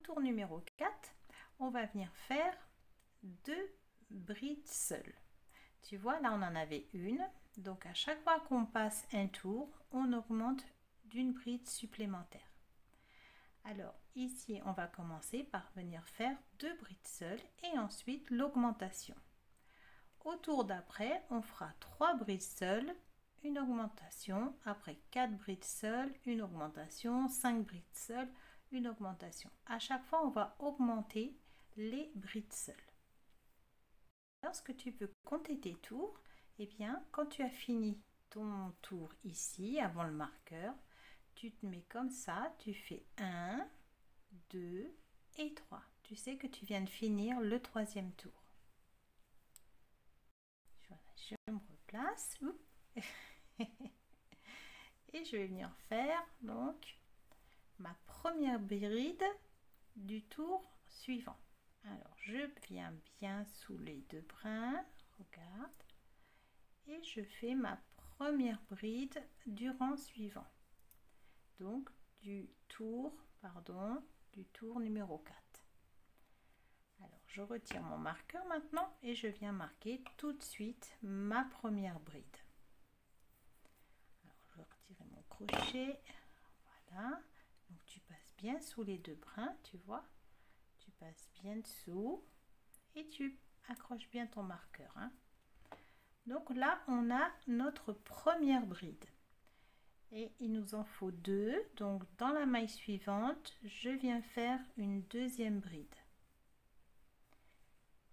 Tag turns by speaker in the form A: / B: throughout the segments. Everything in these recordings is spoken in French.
A: tour numéro 4, on va venir faire 2 brides seules. Tu vois, là on en avait une, donc à chaque fois qu'on passe un tour, on augmente d'une bride supplémentaire. Alors ici, on va commencer par venir faire 2 brides seules et ensuite l'augmentation. Au tour d'après, on fera 3 brides seules, une augmentation, après 4 brides seules, une augmentation, 5 brides seules, une augmentation. À chaque fois, on va augmenter les brides seules. Lorsque tu peux compter tes tours, eh bien, quand tu as fini ton tour ici, avant le marqueur, tu te mets comme ça, tu fais 1, 2 et 3. Tu sais que tu viens de finir le 3e tour. Voilà, je me replace. Et je vais venir faire donc ma première bride du tour suivant. Alors je viens bien sous les 2 brins, regarde, et je fais ma première bride du rang suivant, donc du tour numéro 4. Alors je retire mon marqueur maintenant et je viens marquer tout de suite ma première bride. Alors je vais retirer mon crochet, voilà, donc tu passes bien sous les 2 brins, tu vois, tu passes bien dessous et tu accroches bien ton marqueur, hein. Donc là on a notre première bride et il nous en faut 2, donc dans la maille suivante je viens faire une deuxième bride.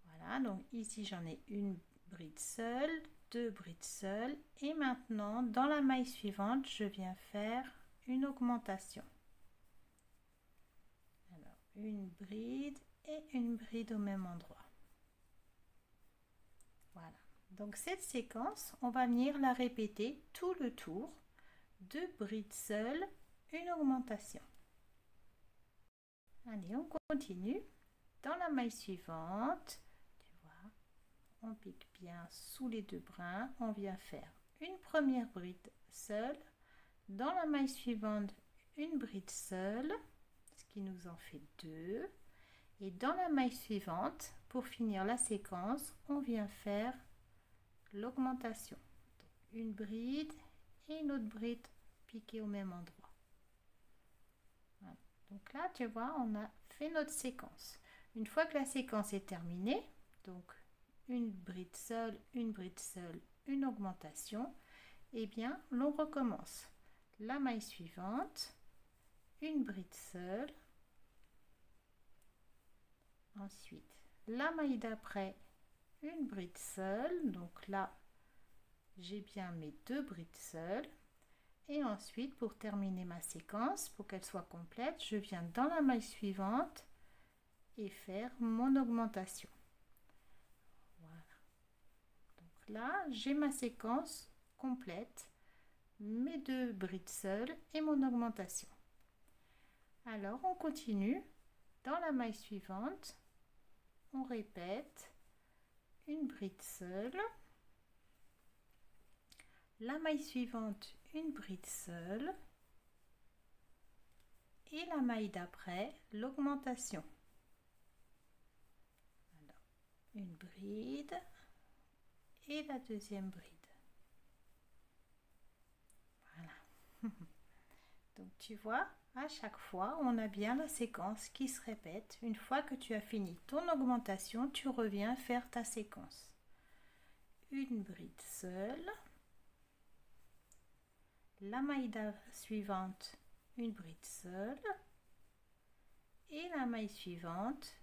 A: Voilà, donc ici j'en ai une bride seule, 2 brides seules et maintenant dans la maille suivante je viens faire une augmentation. Alors une bride et une bride au même endroit. Voilà, donc cette séquence on va venir la répéter tout le tour, 2 brides seules, une augmentation. Allez, on continue. Dans la maille suivante, tu vois, on pique bien sous les 2 brins, on vient faire une première bride seule, dans la maille suivante une bride seule, ce qui nous en fait 2, et dans la maille suivante, pour finir la séquence, on vient faire l'augmentation, une bride et une autre bride piquée au même endroit. Voilà. Donc là tu vois, on a fait notre séquence. Une fois que la séquence est terminée, donc une bride seule, une augmentation, et bien l'on recommence la maille suivante, une bride seule, ensuite la maille d'après, une bride seule, donc là j'ai bien mes 2 brides seules, et ensuite pour terminer ma séquence, pour qu'elle soit complète, je viens dans la maille suivante et faire mon augmentation. Voilà, donc là j'ai ma séquence complète, mes 2 brides seules et mon augmentation. Alors on continue. Dans la maille suivante, on répète une bride seule, la maille suivante une bride seule et la maille d'après l'augmentation. Alors une bride et la deuxième bride. Voilà. Donc tu vois, à chaque fois on a bien la séquence qui se répète. Une fois que tu as fini ton augmentation, tu reviens faire ta séquence. Une bride seule, la maille suivante une bride seule et la maille suivante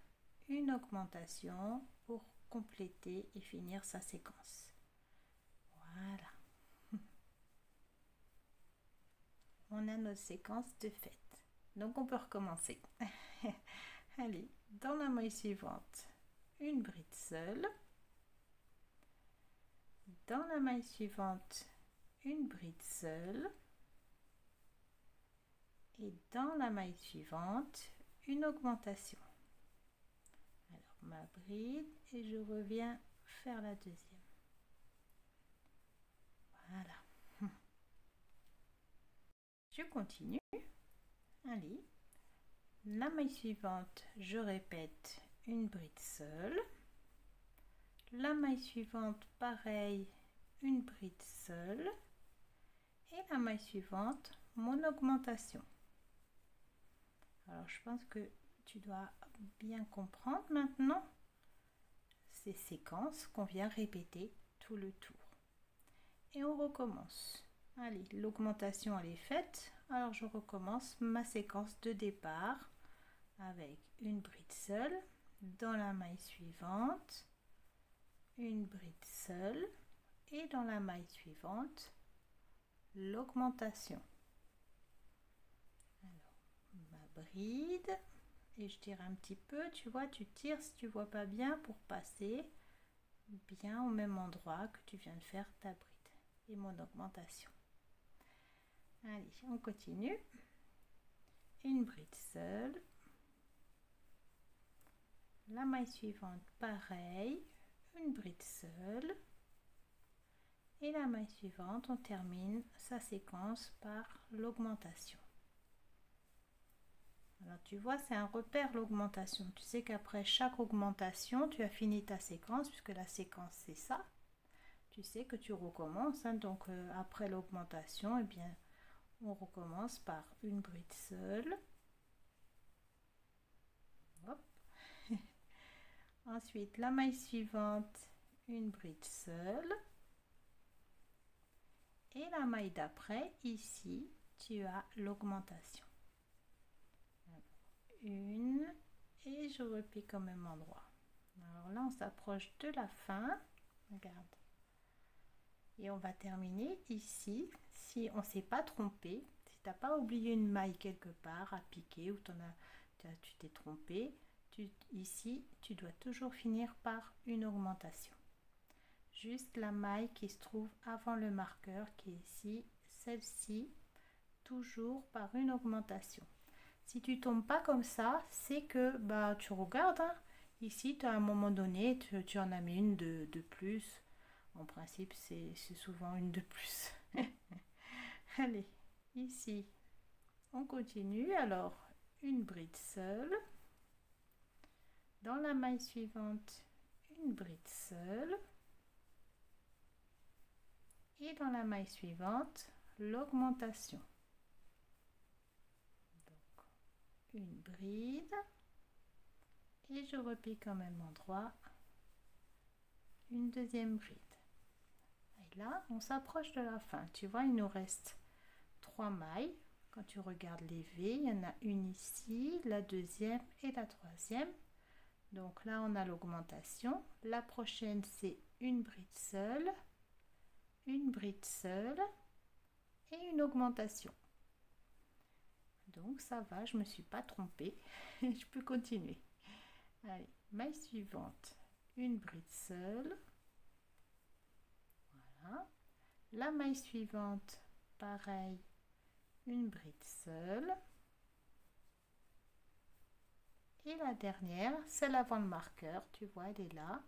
A: une augmentation pour compléter et finir sa séquence. Voilà, on a notre séquence de faite, donc on peut recommencer. Allez, dans la maille suivante une bride seule, dans la maille suivante une bride seule et dans la maille suivante une augmentation. Alors ma bride et je reviens faire la deuxième. Voilà, je continue. Allez, La maille suivante, je répète une bride seule. La maille suivante, pareil, une bride seule. Et la maille suivante, mon augmentation. Alors je pense que tu dois bien comprendre maintenant ces séquences qu'on vient répéter tout le tour. Et on recommence. Allez, l'augmentation elle est faite. Alors je recommence ma séquence de départ avec une bride seule dans la maille suivante, une bride seule et dans la maille suivante, l'augmentation. Alors, ma bride, et je tire un petit peu, tu vois, tu tires si tu vois pas bien pour passer bien au même endroit que tu viens de faire ta bride et mon augmentation. Allez, on continue. Une bride seule, la maille suivante pareil, une bride seule et la maille suivante on termine sa séquence par l'augmentation. Alors tu vois, c'est un repère l'augmentation. Tu sais qu'après chaque augmentation tu as fini ta séquence, puisque la séquence c'est ça. Tu sais que tu recommences, hein, donc après l'augmentation, eh bien on recommence par une bride seule. Hop. Ensuite la maille suivante, une bride seule. Et la maille d'après, ici, tu as l'augmentation. Une, et je repique au même endroit. Alors là, on s'approche de la fin. Regarde. Et on va terminer ici. Si on ne s'est pas trompé, si tu n'as pas oublié une maille quelque part à piquer ou tu t'es trompé, ici, tu dois toujours finir par une augmentation. Juste la maille qui se trouve avant le marqueur qui est ici, celle-ci, toujours par une augmentation. Si tu tombes pas comme ça, c'est que bah tu regardes, hein, ici tu as à un moment donné tu en as mis une de plus. En principe c'est souvent une de plus. Allez, ici on continue. Alors une bride seule, dans la maille suivante une bride seule et dans la maille suivante l'augmentation. Donc une bride et je repique au même endroit une deuxième bride. Et là on s'approche de la fin. Tu vois, il nous reste 3 mailles. Quand tu regardes les V, il y en a une ici, la deuxième et la troisième. Donc là on a l'augmentation. La prochaine c'est une bride seule et une augmentation. Donc ça va, je me suis pas trompée. Je peux continuer. Allez, maille suivante, une bride seule. Voilà. La maille suivante, pareil, une bride seule. Et la dernière, celle avant le marqueur, tu vois, elle est là.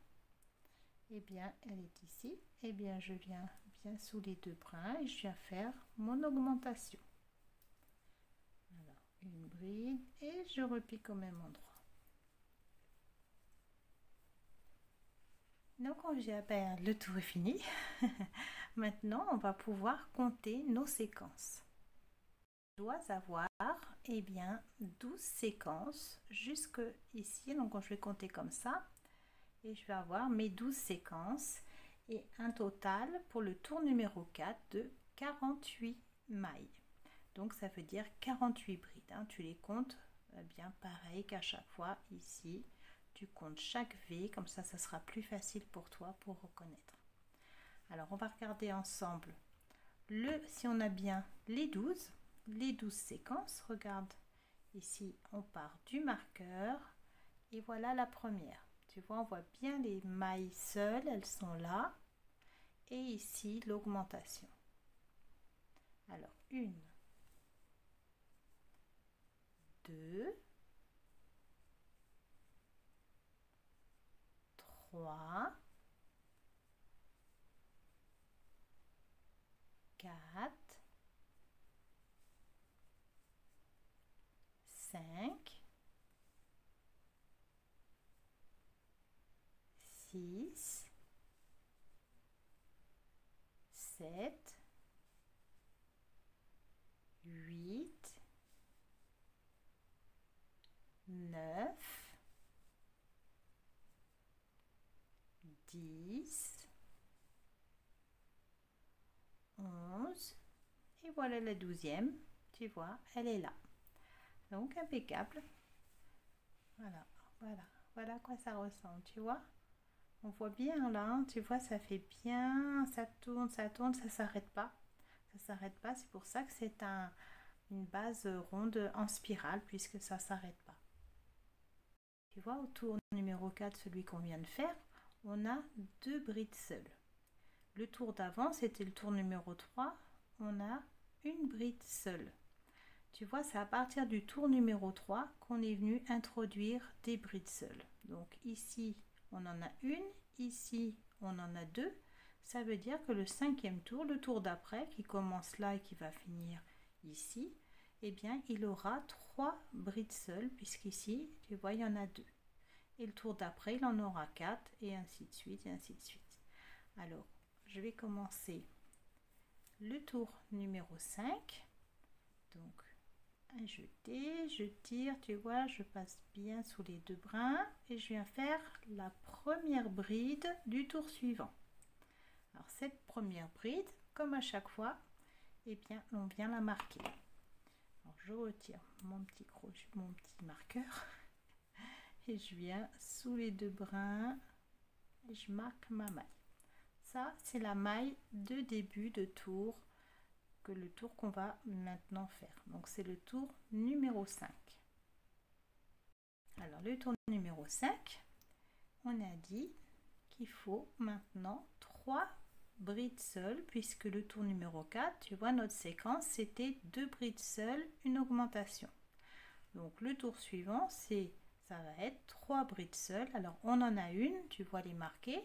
A: Et bien, elle est ici. Et bien, je viens bien sous les deux brins et je viens faire mon augmentation. Alors, une bride et je repique au même endroit. Donc, le tour est fini. Maintenant, on va pouvoir compter nos séquences. Je dois avoir eh bien 12 séquences jusque ici. Donc, je vais compter comme ça et je vais avoir mes 12 séquences et un total pour le tour numéro 4 de 48 mailles. Donc, ça veut dire 48 brides. Hein. Tu les comptes bien pareil qu'à chaque fois ici. Tu comptes chaque V, comme ça sera plus facile pour toi pour reconnaître. Alors on va regarder ensemble si on a bien les 12 séquences. Regarde, ici on part du marqueur et voilà la première. Tu vois, on voit bien les mailles seules, elles sont là. Et ici l'augmentation. Alors 1, 2, 3, 4, 5, 6, 7, 8, 9, 10, 11, et voilà la 12e, tu vois, elle est là. Donc impeccable. Voilà, voilà à quoi ça ressemble, tu vois. On voit bien là, hein, tu vois, ça fait bien, ça tourne, ça s'arrête pas. Ça s'arrête pas, c'est pour ça que c'est une base ronde en spirale, puisque ça s'arrête pas. Tu vois, au tour numéro 4, celui qu'on vient de faire, on a 2 brides seules. Le tour d'avant, c'était le tour numéro 3, on a une bride seule. Tu vois, c'est à partir du tour numéro 3 qu'on est venu introduire des brides seules. Donc ici, on en a une, ici, on en a 2. Ça veut dire que le 5e tour, le tour d'après, qui commence là et qui va finir ici, eh bien, il aura 3 brides seules, puisqu'ici, tu vois, il y en a 2. Et le tour d'après, il en aura 4, et ainsi de suite, et ainsi de suite. Alors, je vais commencer le tour numéro 5. Donc, un jeté, je tire, tu vois, je passe bien sous les 2 brins et je viens faire la première bride du tour suivant. Alors, cette première bride, comme à chaque fois, eh bien, on vient la marquer. Alors, je retire mon petit crochet, mon petit marqueur et je viens sous les 2 brins et je marque ma maille. Ça, c'est la maille de début de tour, que le tour qu'on va maintenant faire. Donc, c'est le tour numéro 5. Alors, le tour numéro 5, on a dit qu'il faut maintenant 3 brides seules, puisque le tour numéro 4, tu vois, notre séquence, c'était 2 brides seules, une augmentation. Donc, le tour suivant, ça va être 3 brides seules. Alors, on en a une, tu vois les marquer.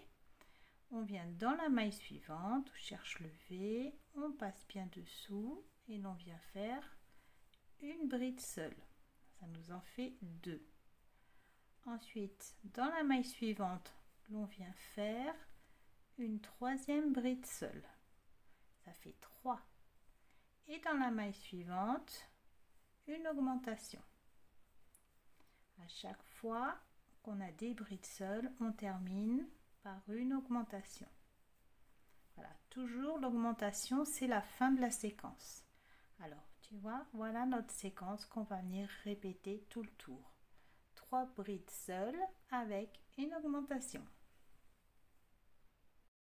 A: On vient dans la maille suivante, on cherche le V, on passe bien dessous et l'on vient faire une bride seule. Ça nous en fait 2. Ensuite, dans la maille suivante, l'on vient faire une 3e bride seule. Ça fait 3. Et dans la maille suivante, une augmentation. À chaque fois qu'on a des brides seules, on termine par une augmentation. Voilà, toujours l'augmentation, c'est la fin de la séquence. Alors, tu vois, voilà notre séquence qu'on va venir répéter tout le tour. 3 brides seules avec une augmentation.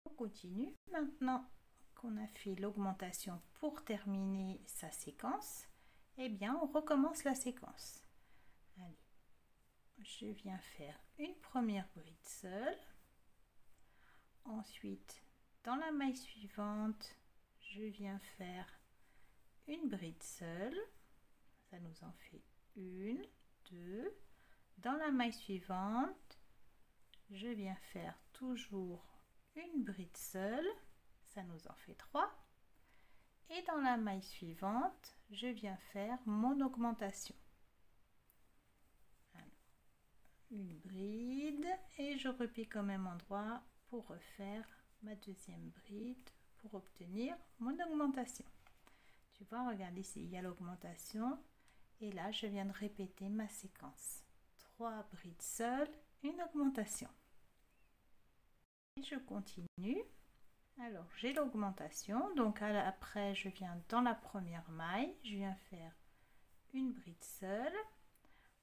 A: On continue. Maintenant qu'on a fait l'augmentation pour terminer sa séquence, eh bien, on recommence la séquence. Allez, je viens faire une première bride seule. Ensuite, dans la maille suivante, je viens faire une bride seule. Ça nous en fait 1, 2. Dans la maille suivante, je viens faire toujours une bride seule. Ça nous en fait 3. Et dans la maille suivante, je viens faire mon augmentation. Alors, une bride et je repique au même endroit pour refaire ma 2e bride pour obtenir mon augmentation. Tu vois, regarde ici, il y a l'augmentation et là je viens de répéter ma séquence. 3 brides seules, une augmentation. Et je continue. Alors j'ai l'augmentation, donc après je viens dans la première maille, je viens faire une bride seule.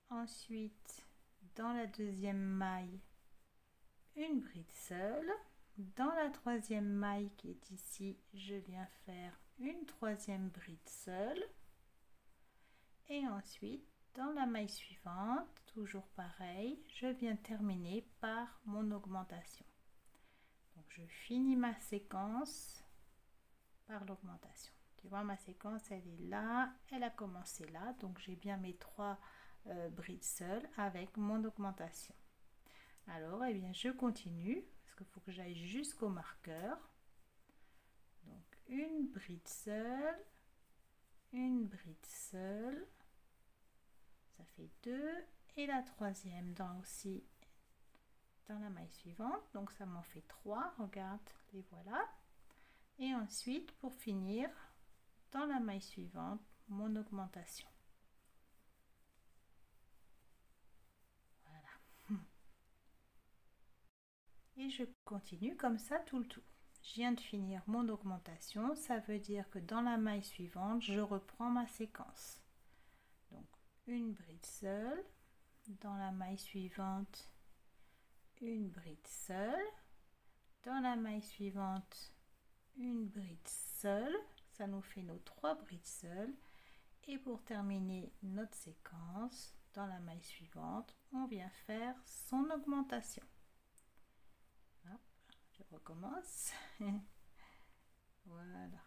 A: Ensuite dans la 2e maille, une bride seule. Dans la 3e maille qui est ici, je viens faire une 3e bride seule. Et ensuite, dans la maille suivante, toujours pareil, je viens terminer par mon augmentation. Donc, je finis ma séquence par l'augmentation. Tu vois, ma séquence, elle est là, elle a commencé là. Donc, j'ai bien mes 3 brides seules avec mon augmentation. Alors, eh bien, je continue parce qu'il faut que j'aille jusqu'au marqueur. Donc, une bride seule, une bride seule, ça fait 2. Et la 3e dans aussi dans la maille suivante, donc ça m'en fait 3, regarde, les voilà. Et ensuite, pour finir, dans la maille suivante, mon augmentation. Voilà. Et je continue comme ça tout le tour. Je viens de finir mon augmentation, ça veut dire que dans la maille suivante, je reprends ma séquence. Donc, une bride seule, dans la maille suivante, une bride seule, dans la maille suivante, une bride seule, ça nous fait nos 3 brides seules, et pour terminer notre séquence, dans la maille suivante, on vient faire son augmentation. Hop, je recommence. Voilà.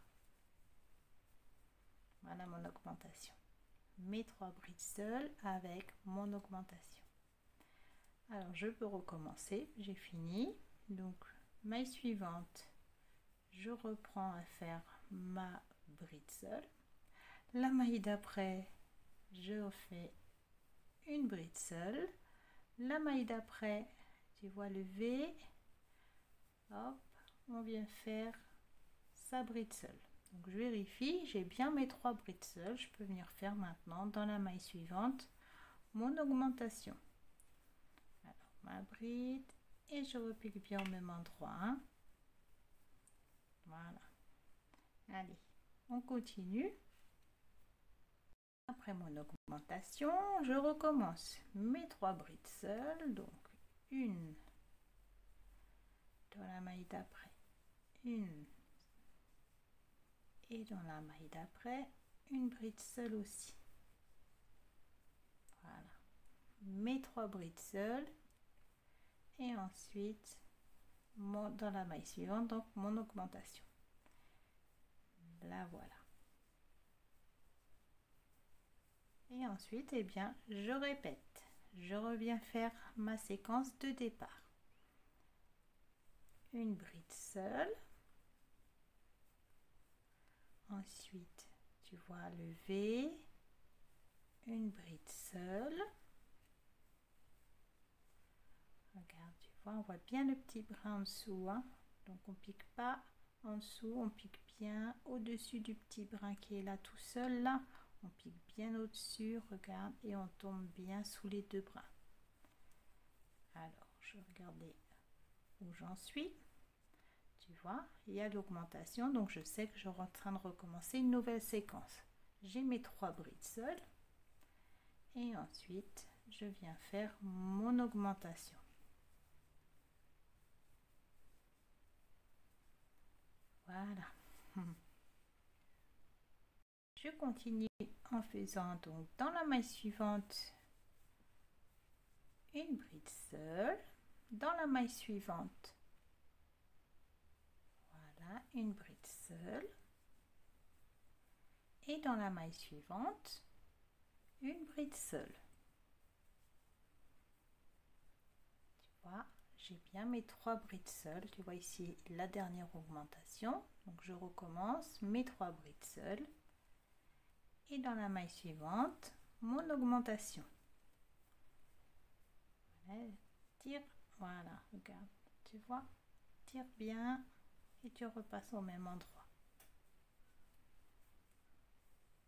A: Voilà mon augmentation. Mes 3 brides seules avec mon augmentation. Alors je peux recommencer, j'ai fini. Donc maille suivante, je reprends à faire ma bride seule. La maille d'après, je fais une bride seule. La maille d'après, tu vois le V, hop, on vient faire sa bride seule. Donc je vérifie, j'ai bien mes 3 brides seules. Je peux venir faire maintenant dans la maille suivante mon augmentation. Alors ma bride, et je repique bien au même endroit, hein. Voilà. Allez, on continue. Après mon augmentation, je recommence mes 3 brides seules, donc une dans la maille d'après, une, et dans la maille d'après, une bride seule aussi. Voilà, mes 3 brides seules, et ensuite dans la maille suivante, donc mon augmentation. La voilà. Et ensuite, eh bien, je répète. Je reviens faire ma séquence de départ. Une bride seule. Ensuite, tu vois le V. Une bride seule. Regarde, tu vois, on voit bien le petit brin en dessous, hein. Donc on pique pas en dessous, on pique bien au-dessus du petit brin qui est là tout seul là. On pique bien au-dessus, regarde, et on tombe bien sous les 2 brins. Alors, je vais regarder où j'en suis. Tu vois, il y a l'augmentation, donc je sais que je suis en train de recommencer une nouvelle séquence. J'ai mes 3 brides seules, et ensuite, je viens faire mon augmentation. Voilà. Je continue en faisant donc dans la maille suivante une bride seule, dans la maille suivante, voilà, une bride seule, et dans la maille suivante, une bride seule. Tu vois, j'ai bien mes 3 brides seules. Tu vois ici la dernière augmentation, donc je recommence mes 3 brides seules. Et dans la maille suivante, mon augmentation. Voilà, tire, voilà, regarde, tu vois, tire bien et tu repasses au même endroit.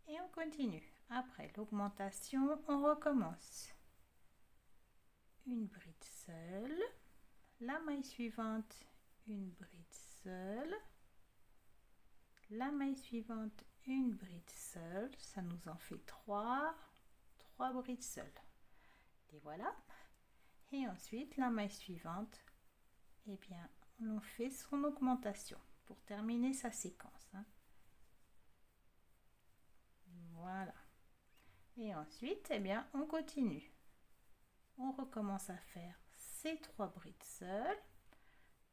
A: Et on continue. Après l'augmentation, on recommence. Une bride seule, la maille suivante, une bride seule, la maille suivante, une bride seule, ça nous en fait 3 brides seules. Et voilà. Et ensuite la maille suivante, eh bien on fait son augmentation pour terminer sa séquence, hein. Voilà. Et ensuite, eh bien on continue. On recommence à faire ces 3 brides seules.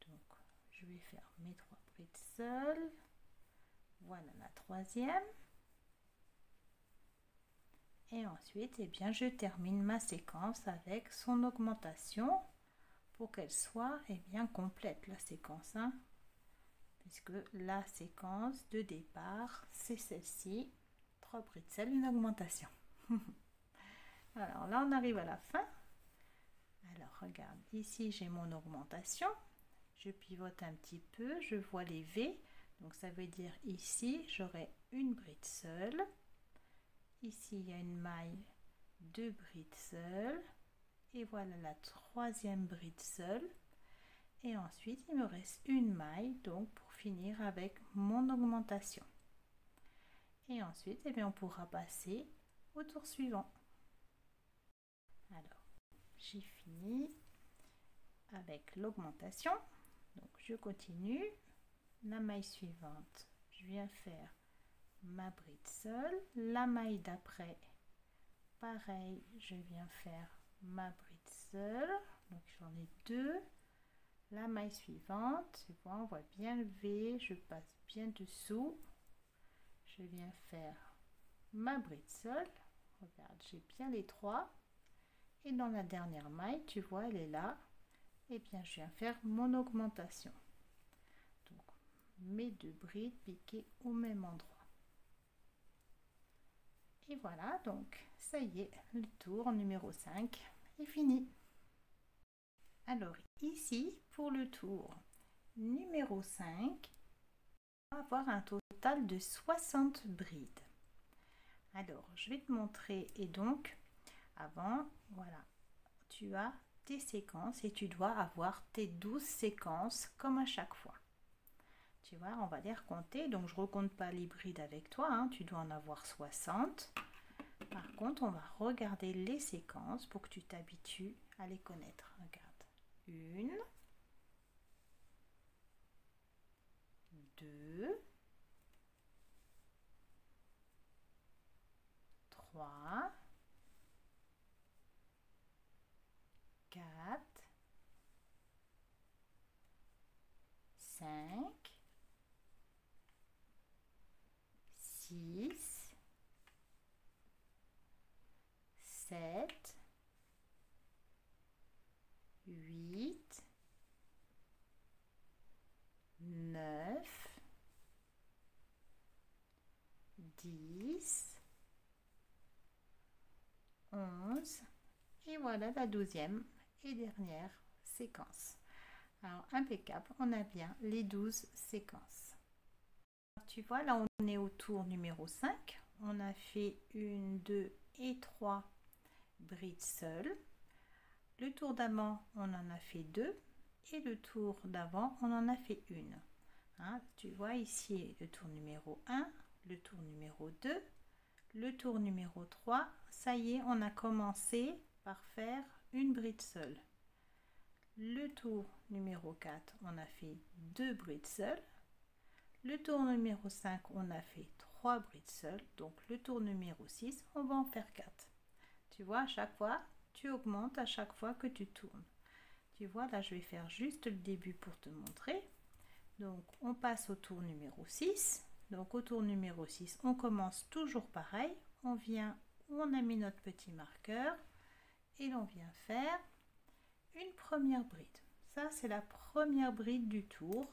A: Donc je vais faire mes 3 brides seules. Voilà la troisième. Et ensuite, eh bien, je termine ma séquence avec son augmentation pour qu'elle soit bien complète, la séquence, hein, puisque la séquence de départ, c'est celle-ci, 3 brides seules, une augmentation. Alors là, on arrive à la fin. Alors, regarde, ici j'ai mon augmentation, je pivote un petit peu, je vois les V, donc ça veut dire ici j'aurai une bride seule, ici il y a une maille, 2 brides seules, et voilà la troisième bride seule, et ensuite il me reste une maille, donc pour finir avec mon augmentation. Et ensuite, eh bien, on pourra passer au tour suivant. Alors, j'ai fini avec l'augmentation. Donc, je continue. La maille suivante, je viens faire ma bride seule. La maille d'après, pareil, je viens faire ma bride seule. Donc, j'en ai 2. La maille suivante, c'est bon, on voit bien le V, je passe bien dessous. Je viens faire ma bride seule, regarde, j'ai bien les 3, et dans la dernière maille, tu vois, elle est là, et bien je viens faire mon augmentation. Donc mes 2 brides piquées au même endroit. Et voilà, donc ça y est, le tour numéro 5 est fini. Alors ici, pour le tour numéro 5, on va avoir un total de 60 brides. Alors, je vais te montrer, et donc, avant, voilà, tu as tes séquences et tu dois avoir tes 12 séquences comme à chaque fois. Tu vois, on va les recompter, donc je ne recompte pas les brides avec toi, hein, tu dois en avoir 60. Par contre, on va regarder les séquences pour que tu t'habitues à les connaître. Regarde, 1, 2, 3, 4, 5, 6, 7, 8, 9, 10, 11, et voilà la 12e et dernière séquence. Alors impeccable, on a bien les 12 séquences. Alors, tu vois, là on est au tour numéro 5, on a fait 1, 2 et 3 brides seules. Le tour d'avant on en a fait 2 et le tour d'avant on en a fait 1. Hein, tu vois ici le tour numéro 1, le tour numéro 2, le tour numéro 3, ça y est, on a commencé par faire une bride seule. Le tour numéro 4, on a fait 2 brides seules. Le tour numéro 5, on a fait 3 brides seules. Donc le tour numéro 6, on va en faire 4. Tu vois, à chaque fois, tu augmentes à chaque fois que tu tournes. Tu vois, là, je vais faire juste le début pour te montrer. Donc, on passe au tour numéro 6. Donc, au tour numéro 6, on commence toujours pareil. On vient où on a mis notre petit marqueur et l'on vient faire une première bride. Ça, c'est la première bride du tour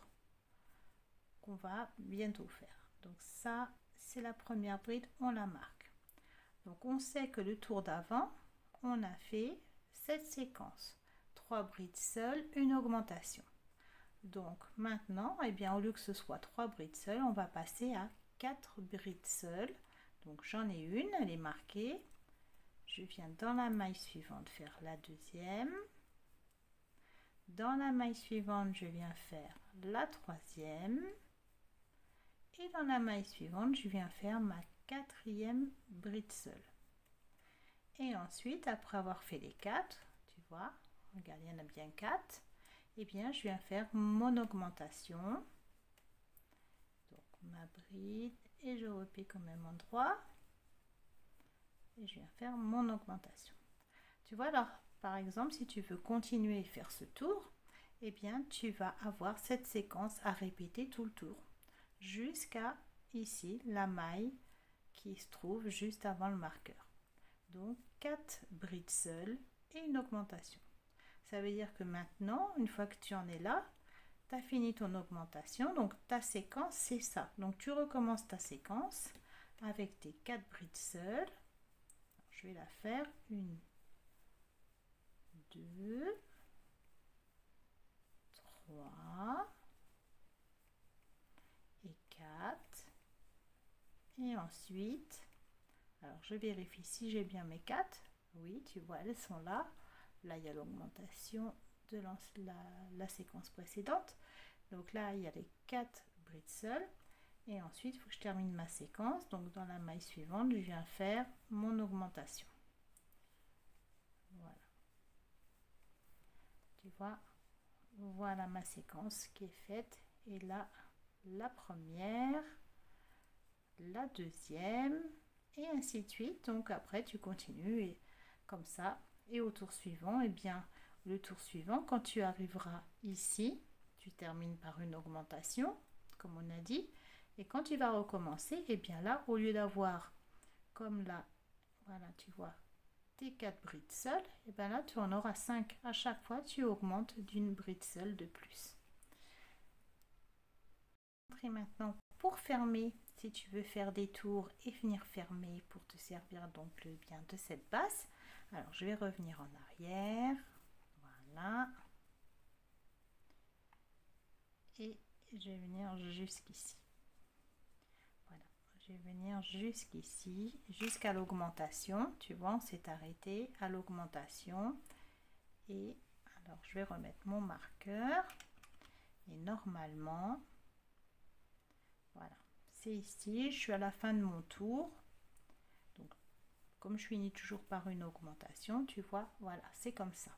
A: qu'on va bientôt faire. Donc, ça, c'est la première bride, on la marque. Donc, on sait que le tour d'avant, on a fait cette séquence. 3 brides seules, une augmentation. Donc maintenant, eh bien, au lieu que ce soit 3 brides seules, on va passer à 4 brides seules. Donc j'en ai une, elle est marquée. Je viens dans la maille suivante faire la deuxième. Dans la maille suivante, je viens faire la troisième. Et dans la maille suivante, je viens faire ma quatrième bride seule. Et ensuite, après avoir fait les 4, tu vois, regarde, il y en a bien 4. Eh bien, je viens faire mon augmentation. Donc, ma bride, et je repique au même endroit. Et je viens faire mon augmentation. Tu vois, alors, par exemple, si tu veux continuer à faire ce tour, eh bien, tu vas avoir cette séquence à répéter tout le tour. Jusqu'à ici, la maille qui se trouve juste avant le marqueur. Donc, 4 brides seules et une augmentation. Ça veut dire que maintenant, une fois que tu en es là, tu as fini ton augmentation. Donc, ta séquence, c'est ça. Donc, tu recommences ta séquence avec tes 4 brides seules. Alors, je vais la faire. 1, 2, 3 et 4. Et ensuite, alors je vérifie si j'ai bien mes 4. Oui, tu vois, elles sont là. Là, il y a l'augmentation de la séquence précédente. Donc là, il y a les 4 brides seules. Et ensuite, il faut que je termine ma séquence. Donc dans la maille suivante, je viens faire mon augmentation. Voilà. Tu vois, voilà ma séquence qui est faite. Et là, la première, la deuxième, et ainsi de suite. Donc après, tu continues et comme ça. Et au tour suivant, eh bien, le tour suivant, quand tu arriveras ici, tu termines par une augmentation, comme on a dit. Et quand tu vas recommencer, et bien là, au lieu d'avoir comme là, voilà, tu vois, tes 4 brides seules, et bien là, tu en auras 5. À chaque fois, tu augmentes d'une bride seule de plus. Et maintenant, pour fermer, si tu veux faire des tours et venir fermer pour te servir donc bien de cette base, alors je vais revenir en arrière, voilà, et je vais venir jusqu'ici. Voilà, je vais venir jusqu'ici, jusqu'à l'augmentation. Tu vois, on s'est arrêté à l'augmentation. Et alors, je vais remettre mon marqueur. Et normalement, voilà, c'est ici. Je suis à la fin de mon tour. Donc, comme je finis toujours par une augmentation, tu vois, voilà, c'est comme ça.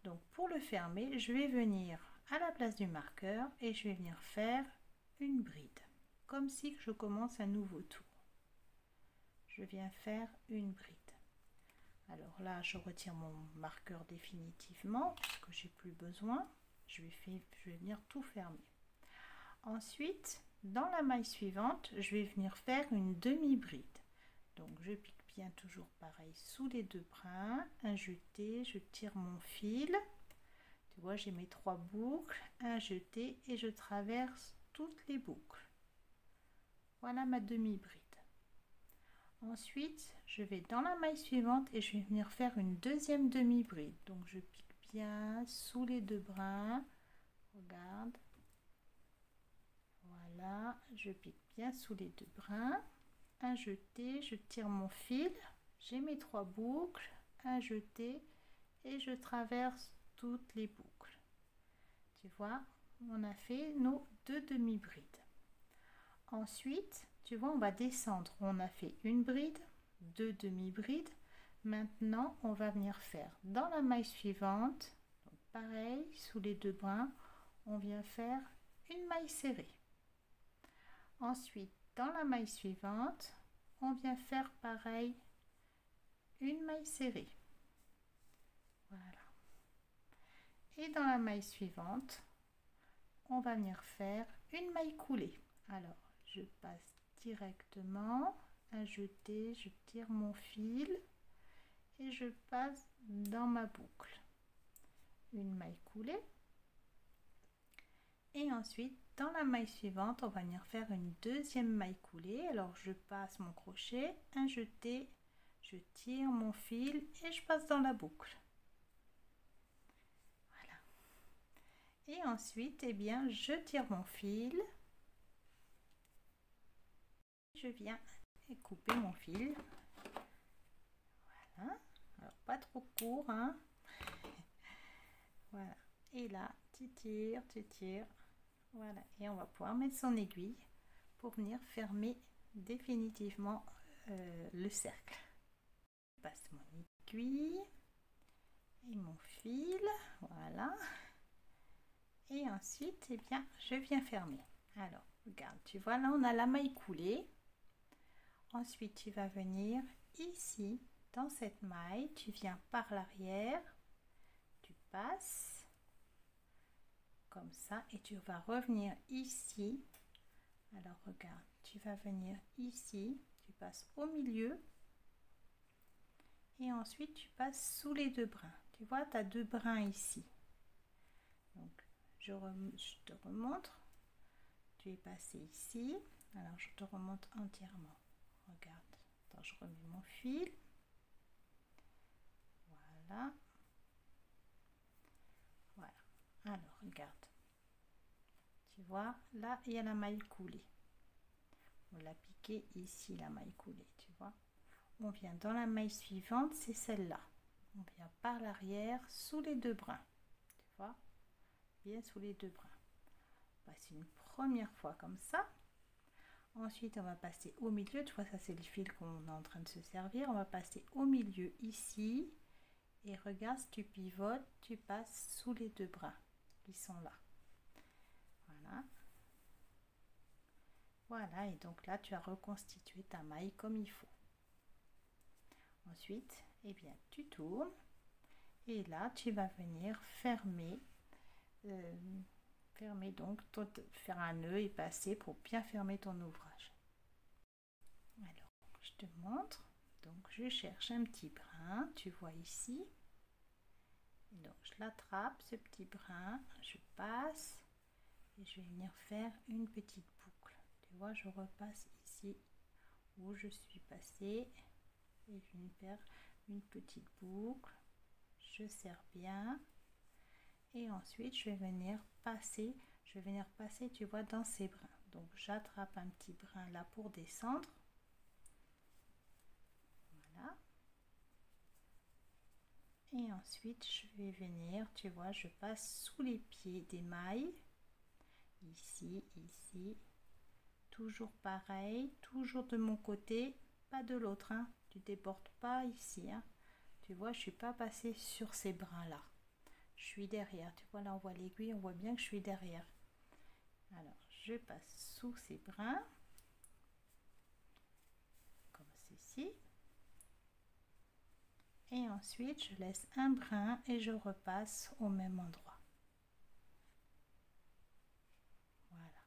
A: Donc, pour le fermer, je vais venir à la place du marqueur et je vais venir faire une bride. Comme si je commence un nouveau tour. Je viens faire une bride. Alors là, je retire mon marqueur définitivement parce que j'ai plus besoin. Je vais venir tout fermer. Ensuite, dans la maille suivante, je vais venir faire une demi-bride. Donc je pique bien toujours pareil sous les 2 brins, un jeté, je tire mon fil. Tu vois, j'ai mes 3 boucles, un jeté et je traverse toutes les boucles. Voilà ma demi-bride. Ensuite, je vais dans la maille suivante et je vais venir faire une deuxième demi-bride. Donc, je pique bien sous les 2 brins. Regarde. Voilà, je pique bien sous les 2 brins. Un jeté, je tire mon fil. J'ai mes 3 boucles. Un jeté et je traverse toutes les boucles. Tu vois, on a fait nos 2 demi-brides. Ensuite, tu vois, on va descendre. On a fait une bride, 2 demi-brides. Maintenant, on va venir faire dans la maille suivante, donc pareil, sous les 2 brins, on vient faire une maille serrée. Ensuite, dans la maille suivante, on vient faire pareil, une maille serrée. Voilà. Et dans la maille suivante, on va venir faire une maille coulée. Alors, je passe directement, un jeté, je tire mon fil et je passe dans ma boucle. Une maille coulée. Et ensuite, dans la maille suivante, on va venir faire une deuxième maille coulée. Alors, je passe mon crochet, un jeté, je tire mon fil et je passe dans la boucle. Voilà. Et ensuite, eh bien, je tire mon fil. Je viens couper mon fil. Voilà. Alors, pas trop court, hein. Voilà. Et là, tu tires, tu tires. Voilà. Et on va pouvoir mettre son aiguille pour venir fermer définitivement le cercle. Je passe mon aiguille et mon fil. Voilà. Et ensuite, eh bien, je viens fermer. Alors, regarde, tu vois, là, on a la maille coulée. Ensuite, tu vas venir ici, dans cette maille, tu viens par l'arrière, tu passes comme ça et tu vas revenir ici. Alors, regarde, tu vas venir ici, tu passes au milieu et ensuite tu passes sous les 2 brins. Tu vois, tu as 2 brins ici. Donc, je te remontre. Tu es passé ici. Alors, je te remonte entièrement. Regarde. Attends, je remets mon fil. Voilà. Voilà. Alors, regarde. Tu vois, là il y a la maille coulée. On l'a piqué ici, la maille coulée, tu vois. On vient dans la maille suivante, c'est celle-là. On vient par l'arrière sous les deux brins, tu vois, bien sous les deux brins. On passe une première fois comme ça. Ensuite, on va passer au milieu. Tu vois, ça c'est le fil qu'on est en train de se servir. On va passer au milieu ici. Et regarde, si tu pivotes, tu passes sous les deux brins qui sont là. Voilà. Voilà, et donc là, tu as reconstitué ta maille comme il faut. Ensuite, eh bien, tu tournes. Et là, tu vas venir fermer. Fermer donc, faire un nœud et passer pour bien fermer ton ouvrage. Alors, je te montre. Donc, je cherche un petit brin, tu vois ici. Donc, je l'attrape, ce petit brin, je passe et je vais venir faire une petite boucle. Tu vois, je repasse ici où je suis passée et je vais faire une petite boucle. Je serre bien. Et ensuite, je vais venir passer, tu vois, dans ces brins. Donc, j'attrape un petit brin là pour descendre. Voilà. Et ensuite, je vais venir, tu vois, je passe sous les pieds des mailles. Ici, ici. Toujours pareil, toujours de mon côté, pas de l'autre. Hein. Tu débordes pas ici. Hein. Tu vois, je suis pas passée sur ces brins là. Je suis derrière, tu vois là on voit l'aiguille, on voit bien que je suis derrière. Alors je passe sous ces brins comme ceci et ensuite je laisse un brin et je repasse au même endroit. Voilà.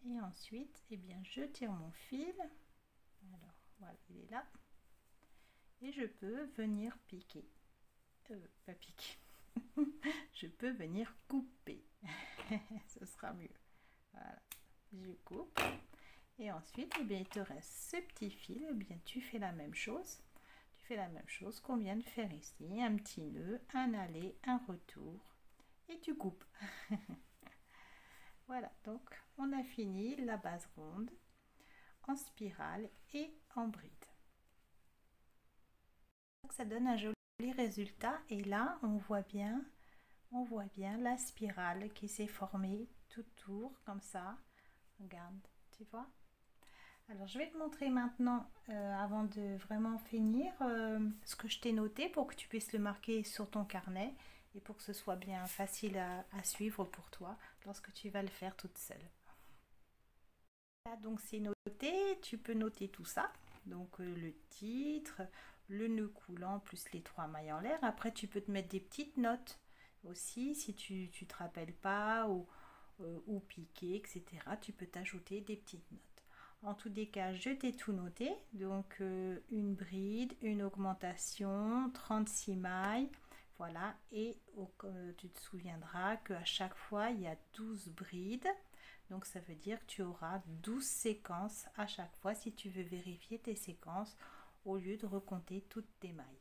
A: Et ensuite eh bien je tire mon fil. Alors voilà, il est là et je peux venir piquer. Pas piquer. Je peux venir couper. Ce sera mieux. Voilà, je coupe. Et ensuite, eh bien, il te reste ce petit fil. Eh bien, tu fais la même chose. Tu fais la même chose qu'on vient de faire ici. Un petit nœud, un aller, un retour. Et tu coupes. Voilà, donc on a fini la base ronde en spirale et en bride. Ça donne un joli résultat. Et là, on voit bien la spirale qui s'est formée tout autour comme ça. Regarde, tu vois. Alors je vais te montrer maintenant, avant de vraiment finir, ce que je t'ai noté pour que tu puisses le marquer sur ton carnet et pour que ce soit bien facile à suivre pour toi lorsque tu vas le faire toute seule. Là, donc c'est noté, tu peux noter tout ça, donc le titre, le nœud coulant plus les 3 mailles en l'air. Après tu peux te mettre des petites notes aussi si tu te rappelles pas ou piquer, etc. Tu peux t'ajouter des petites notes. En tous les cas, je t'ai tout noté. Donc, une bride, une augmentation, 36 mailles. Voilà. Et tu te souviendras qu'à chaque fois, il y a 12 brides. Donc, ça veut dire que tu auras 12 séquences à chaque fois si tu veux vérifier tes séquences au lieu de recompter toutes tes mailles.